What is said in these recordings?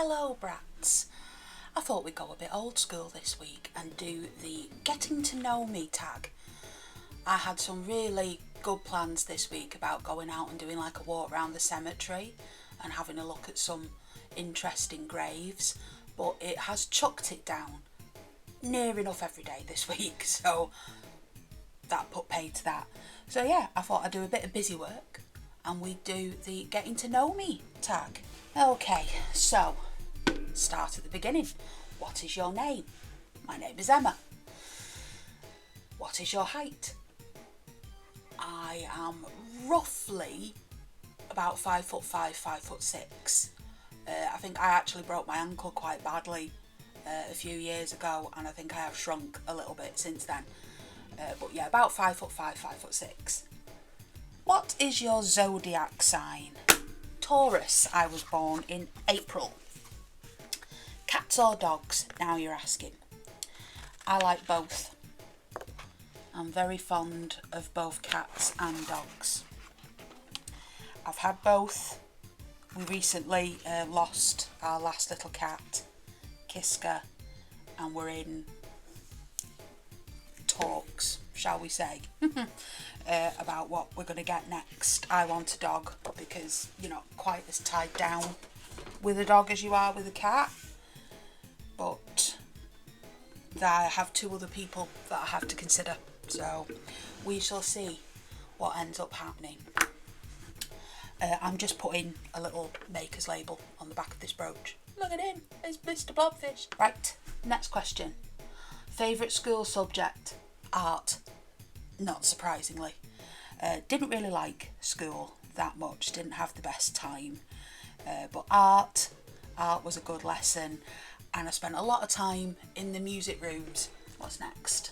Hello brats. I thought we'd go a bit old school this week and do the getting to know me tag. I had some really good plans this week about going out and doing like a walk around the cemetery and having a look at some interesting graves, but it has chucked it down near enough every day this week, so that put paid to that. So yeah, I thought I'd do a bit of busy work and we'd do the getting to know me tag. Okay, so start at the beginning. What is your name? My name is Emma. What is your height? I am roughly about 5'5", 5'6". I think I actually broke my ankle quite badly a few years ago, and I think I have shrunk a little bit since then. But yeah, about 5'5", 5'6". What is your zodiac sign? Taurus. I was born in April. Cats or dogs? Now you're asking. I like both. I'm very fond of both cats and dogs. I've had both. We recently lost our last little cat, Kiska, and we're in talks, shall we say, about what we're going to get next. I want a dog because you're not quite as tied down with a dog as you are with a cat. But I have two other people that I have to consider. So we shall see what ends up happening. I'm just putting a little maker's label on the back of this brooch. Look at him, it's Mr. Blobfish. Right, next question. Favourite school subject? Art. Not surprisingly. Didn't really like school that much, didn't have the best time. But art was a good lesson, and I spent a lot of time in the music rooms. What's next?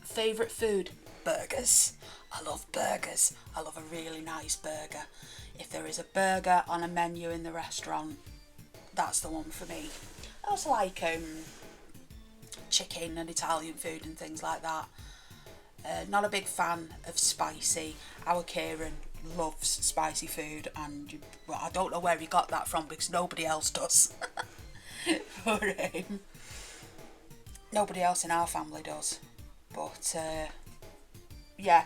Favourite food? Burgers. I love burgers. I love a really nice burger. If there is a burger on a menu in the restaurant, that's the one for me. I also like chicken and Italian food and things like that. Not a big fan of spicy. Our Kieran loves spicy food, and well, I don't know where he got that from because nobody else does. But, nobody else in our family does. But yeah,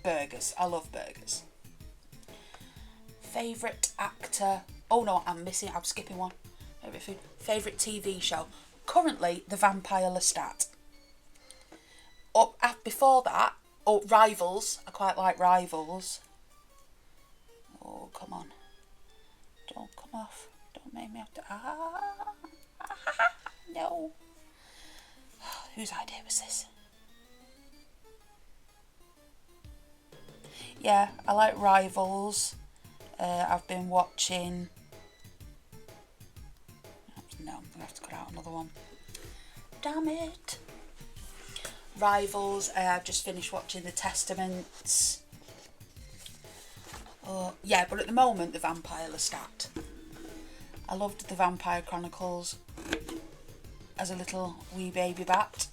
burgers. I love burgers. Favourite actor? Oh no, I'm skipping one. Favourite food? Favourite TV show? Currently, The Vampire Lestat. Before that, Rivals. I quite like Rivals. Oh, come on. Don't come off. Don't make me have to... No. Whose idea was this? Yeah, I like Rivals. I've been watching... No, I'm going to have to cut out another one. Damn it. Rivals. I've just finished watching The Testaments. Yeah, but at the moment, The Vampire Lestat. I loved The Vampire Chronicles as a little wee baby bat.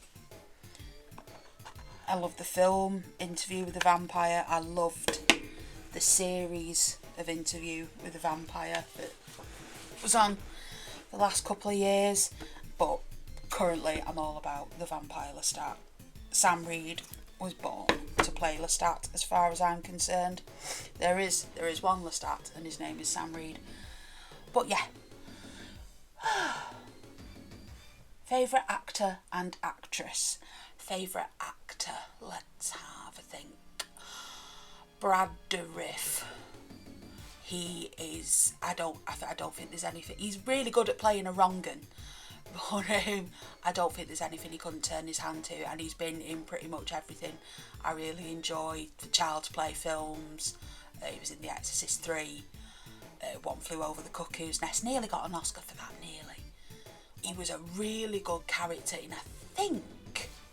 I loved the film Interview with the Vampire. I loved the series of Interview with the Vampire that was on the last couple of years, but currently I'm all about The Vampire Lestat. Sam Reed was born to play Lestat as far as I'm concerned. There is one Lestat and his name is Sam Reed. But yeah. Favourite actor and actress? Favourite actor, let's have a think. Brad Dourif. He is, I don't think there's anything, he's really good at playing a wrong'un, but I don't think there's anything he couldn't turn his hand to, and he's been in pretty much everything. I really enjoy the Child's Play films. He was in The Exorcist 3, One Flew Over the Cuckoo's Nest, nearly got an Oscar for that, nearly. He was a really good character in, I think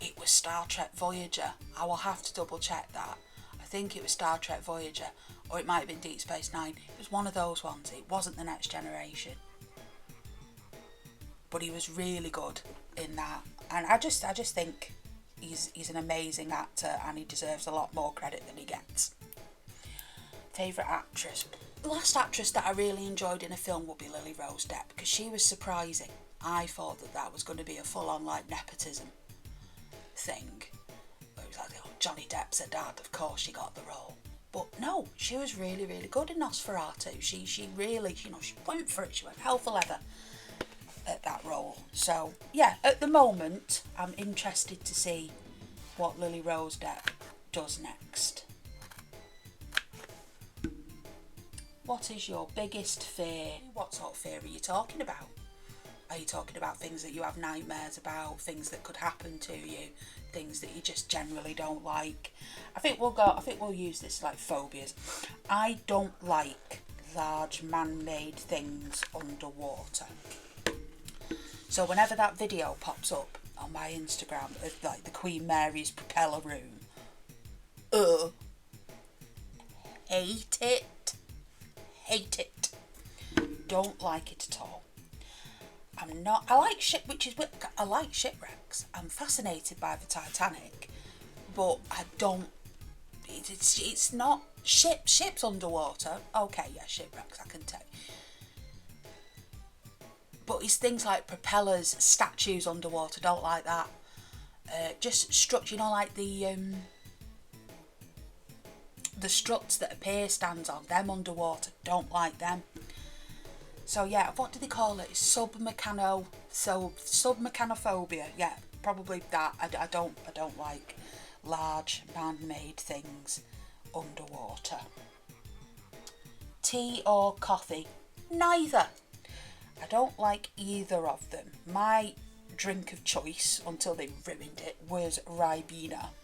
it was Star Trek Voyager. I will have to double check that. I think it was Star Trek Voyager, or it might have been Deep Space Nine. It was one of those ones. It wasn't The Next Generation. But he was really good in that. And I just think he's an amazing actor, and he deserves a lot more credit than he gets. Favourite actress? The last actress that I really enjoyed in a film would be Lily Rose Depp, because she was surprising. I thought that was going to be a full-on like nepotism thing. It was like, oh, Johnny Depp's her dad, of course she got the role. But no, she was really, really good in Nosferatu. She really, she went for it. She went hell for leather at that role. So yeah, at the moment, I'm interested to see what Lily Rose Depp does next. What is your biggest fear? What sort of fear are you talking about? Are you talking about things that you have nightmares about, things that could happen to you, things that you just generally don't like? I think we'll use this like phobias. I don't like large man-made things underwater. So whenever that video pops up on my Instagram of like the Queen Mary's propeller room, hate it. Don't like it at all. I like shipwrecks. I'm fascinated by the Titanic, but I don't. It's not ships underwater. Okay, yeah, shipwrecks I can take. But it's things like propellers, statues underwater. Don't like that. Just struts, like the struts that a pier stands on. Them underwater. Don't like them. So yeah, what do they call it? Submechanophobia. Yeah, probably that. I don't like large man-made things underwater. Tea or coffee? Neither. I don't like either of them. My drink of choice, until they ruined it, was Ribena.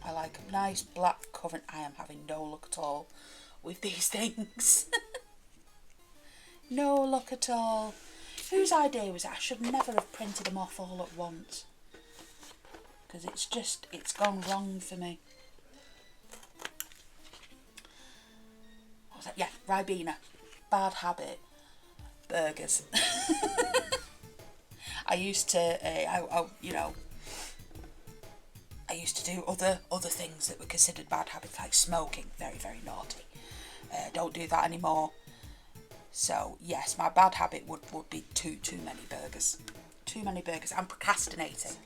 I like a nice black currant. I am having no luck at all with these things. No luck at all. Whose idea was it? I should never have printed them off all at once, because it's gone wrong for me. What was that? Yeah, Ribena. Bad habit. Burgers. I used to do other things that were considered bad habits, like smoking. Very, very naughty. Don't do that anymore. So yes, my bad habit would be too many burgers. Too many burgers. I'm procrastinating.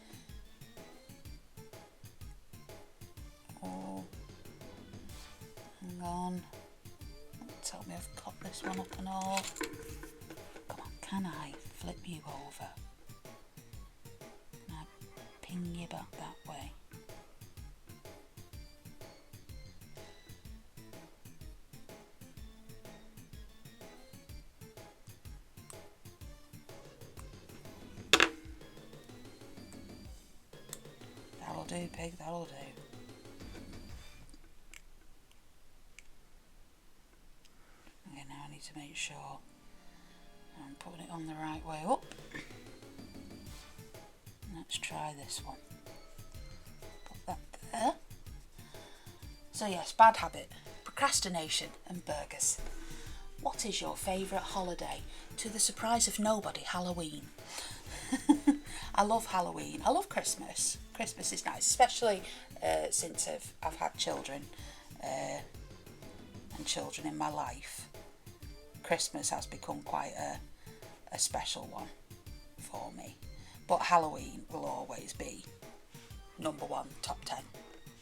Oh, hang on. Don't tell me I've got this one up and all. Come on, can I flip you over? Can I ping you back that way? That'll do, pig, that'll do. Okay, now I need to make sure I'm putting it on the right way up. Let's try this one. Put that there. So yes, bad habit, procrastination and burgers. What is your favourite holiday? To the surprise of nobody, Halloween. I love Halloween. I love Christmas. Christmas is nice, especially since I've had children and children in my life. Christmas has become quite a special one for me. But Halloween will always be number one, top 10.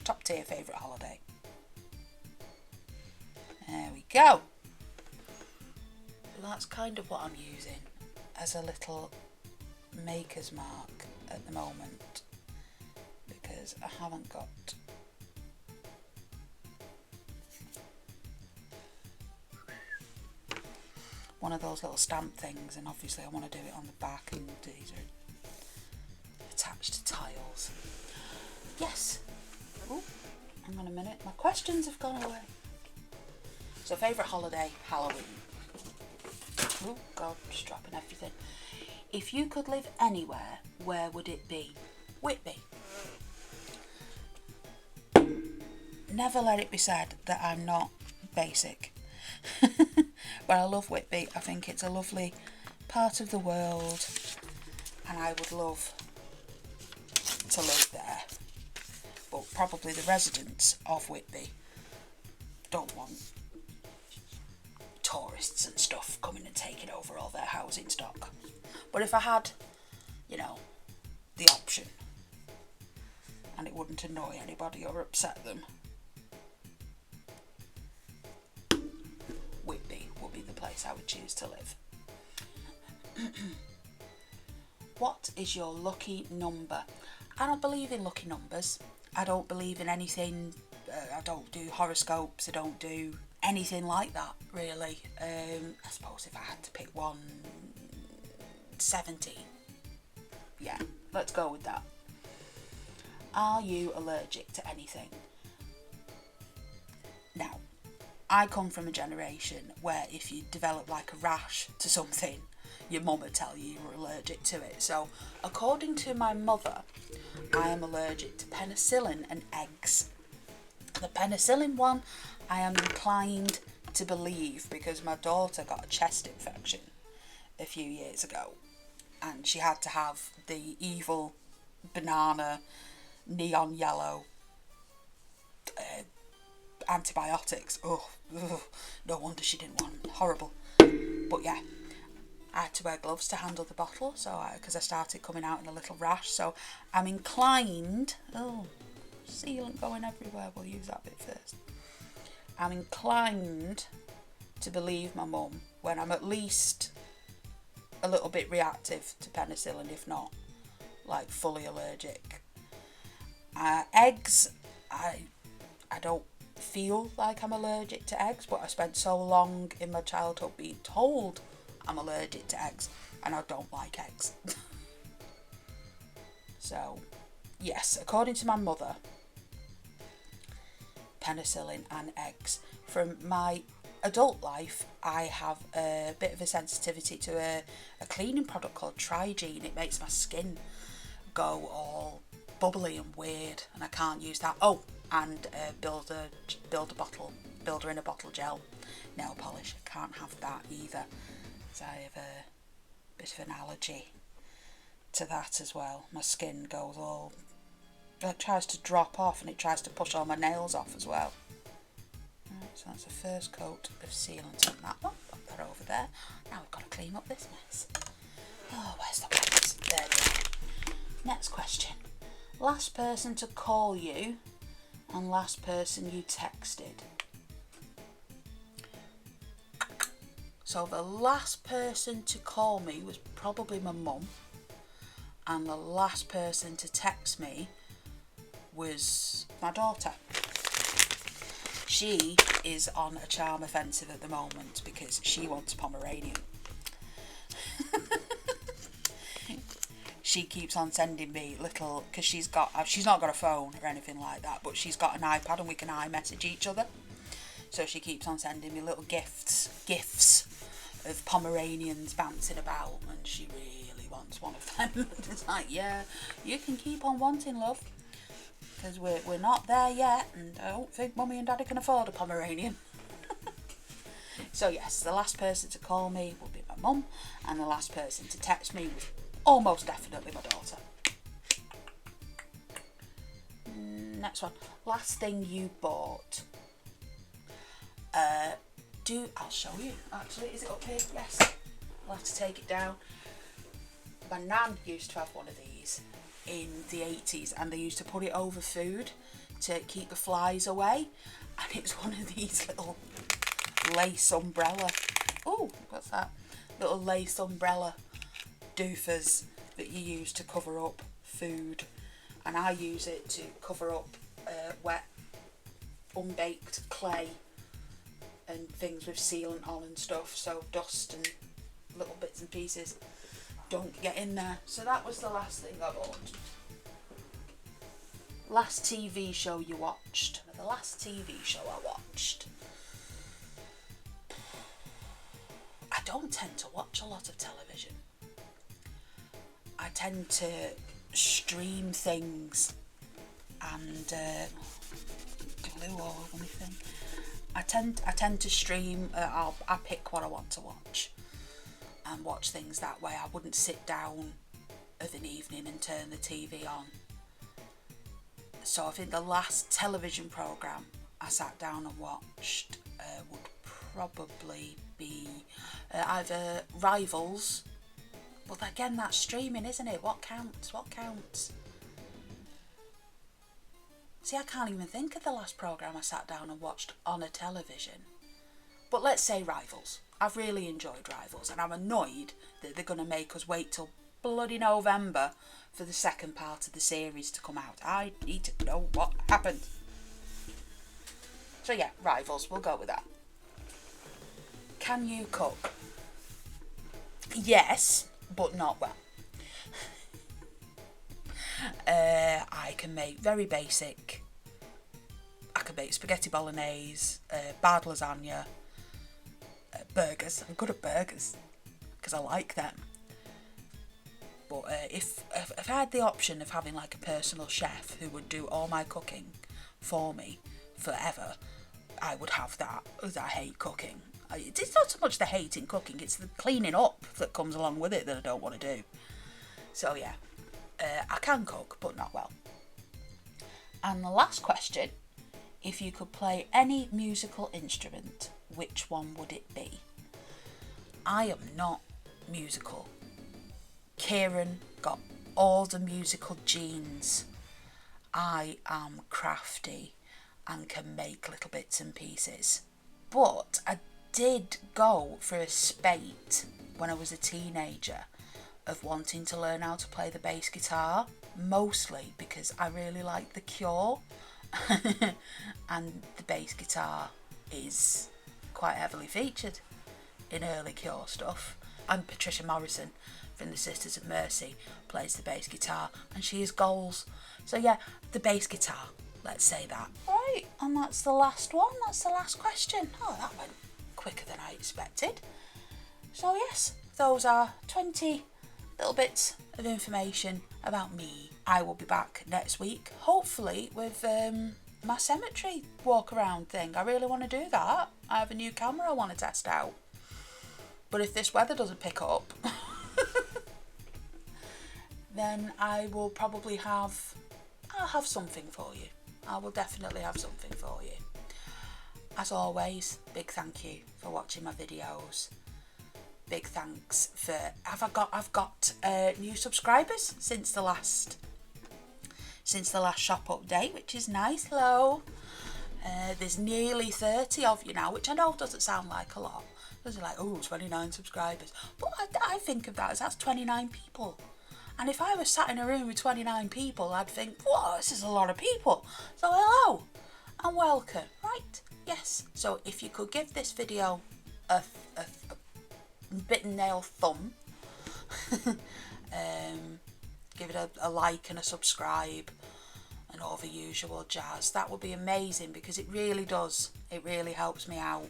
Top tier favourite holiday. There we go. That's kind of what I'm using as a little maker's mark at the moment, because I haven't got one of those little stamp things, and obviously I want to do it on the back, and these are attached to tiles. Yes. Oh, hang on a minute, my questions have gone away. So favourite holiday, Halloween. Oh God, just dropping everything. If you could live anywhere, where would it be? Whitby. Never let it be said that I'm not basic. But I love Whitby. I think it's a lovely part of the world, and I would love to live there. But probably the residents of Whitby don't want tourists and stuff coming and taking over all their housing stock. But if I had, you know, the option, and it wouldn't annoy anybody or upset them, Whitby would be the place I would choose to live. What is your lucky number? I don't believe in lucky numbers. I don't believe in anything. I don't do horoscopes. I don't do anything like that, really. I suppose if I had to pick one, 17. Yeah, let's go with that. Are you allergic to anything? Now, I come from a generation where if you develop like a rash to something, your mum would tell you you're allergic to it. So, according to my mother, I am allergic to penicillin and eggs. The penicillin one, I am inclined to believe because my daughter got a chest infection a few years ago, and she had to have the evil banana neon yellow antibiotics. Oh, no wonder she didn't want them. Horrible. But yeah, I had to wear gloves to handle the bottle, so because I started coming out in a little rash. So I'm inclined. Oh, sealant going everywhere. We'll use that bit first. I'm inclined to believe my mum when I'm at least a little bit reactive to penicillin, if not like fully allergic. Eggs, I don't feel like I'm allergic to eggs, but I spent so long in my childhood being told I'm allergic to eggs, and I don't like eggs. So, yes, according to my mother, penicillin and eggs. From my adult life, I have a bit of a sensitivity to a cleaning product called Trigene. It makes my skin go all bubbly and weird, and I can't use that. Oh, and builder in a bottle gel nail polish. I can't have that either, so I have a bit of an allergy to that as well. My skin goes all, it tries to drop off, and it tries to push all my nails off as well. Right, so that's the first coat of sealant on that one. Pop that over there. Now we've got to clean up this mess. Oh, where's the wipes? There we are. Next question. Last person to call you and last person you texted. So the last person to call me was probably my mum, and the last person to text me was my daughter. She is on a charm offensive at the moment because she wants a Pomeranian. She keeps on sending me little, because she's not got a phone or anything like that, but she's got an iPad and we can iMessage each other. So she keeps on sending me little gifts of Pomeranians bouncing about, and she really wants one of them. It's like, yeah, you can keep on wanting, love, because we're not there yet, and I don't think Mummy and Daddy can afford a Pomeranian. So yes, the last person to call me would be my mum, and the last person to text me was almost definitely my daughter. Next one. Last thing you bought. I'll show you. Actually, is it up here? Yes. I'll have to take it down. My nan used to have one of these in the 80s, and they used to put it over food to keep the flies away. And it's one of these little lace umbrella. Oh, what's that? Little lace umbrella doofers that you use to cover up food, and I use it to cover up wet unbaked clay and things with sealant on and stuff, so dust and little bits and pieces don't get in there. So that was the last thing I bought. Last TV show you watched. The last TV show I watched, I don't tend to watch a lot of television. I tend to stream things and glue all over my thing. I tend to stream. I pick what I want to watch and watch things that way. I wouldn't sit down of an evening and turn the TV on. So I think the last television programme I sat down and watched would probably be either Rivals, but again, that's streaming, isn't it? What counts? What counts? See, I can't even think of the last programme I sat down and watched on a television. But let's say Rivals. I've really enjoyed Rivals, and I'm annoyed that they're going to make us wait till bloody November for the second part of the series to come out. I need to know what happened. So yeah, Rivals, we'll go with that. Can you cook? Yes, but not well. I can make very basic. I can make spaghetti bolognese, bad lasagna, burgers. I'm good at burgers because I like them. But if I had the option of having like a personal chef who would do all my cooking for me forever, I would have that, because I hate cooking. It's not so much the hating cooking, it's the cleaning up that comes along with it that I don't want to do. So yeah, I can cook, but not well. And the last question, if you could play any musical instrument, which one would it be? I am not musical. Kieran got all the musical genes. I am crafty and can make little bits and pieces. But I did go for a spate when I was a teenager of wanting to learn how to play the bass guitar, mostly because I really like The Cure and the bass guitar is quite heavily featured in early Cure stuff. And Patricia Morrison from the Sisters of Mercy plays the bass guitar and she is goals. So yeah, the bass guitar, let's say that. Right, and that's the last one, that's the last question. Oh, that went quicker than I expected. So yes, those are 20 little bits of information about me. I will be back next week, hopefully with my cemetery walk around thing. I really want to do that. I have a new camera I want to test out. But if this weather doesn't pick up, then I will probably I'll have something for you. I will definitely have something for you. As always, big thank you for watching my videos. Big thanks for I've got new subscribers since the last shop update, which is nice. Hello. There's nearly 30 of you now, which I know doesn't sound like a lot. Doesn't like 29 subscribers, but I think of that as that's 29 people. And if I was sat in a room with 29 people, I'd think, whoa, this is a lot of people. So hello and welcome, right? Yes. So if you could give this video a bitten nail thumb, give it a like and a subscribe and all the usual jazz, that would be amazing, because it really does. It really helps me out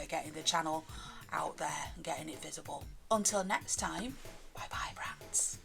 getting the channel out there and getting it visible. Until next time, bye bye brats.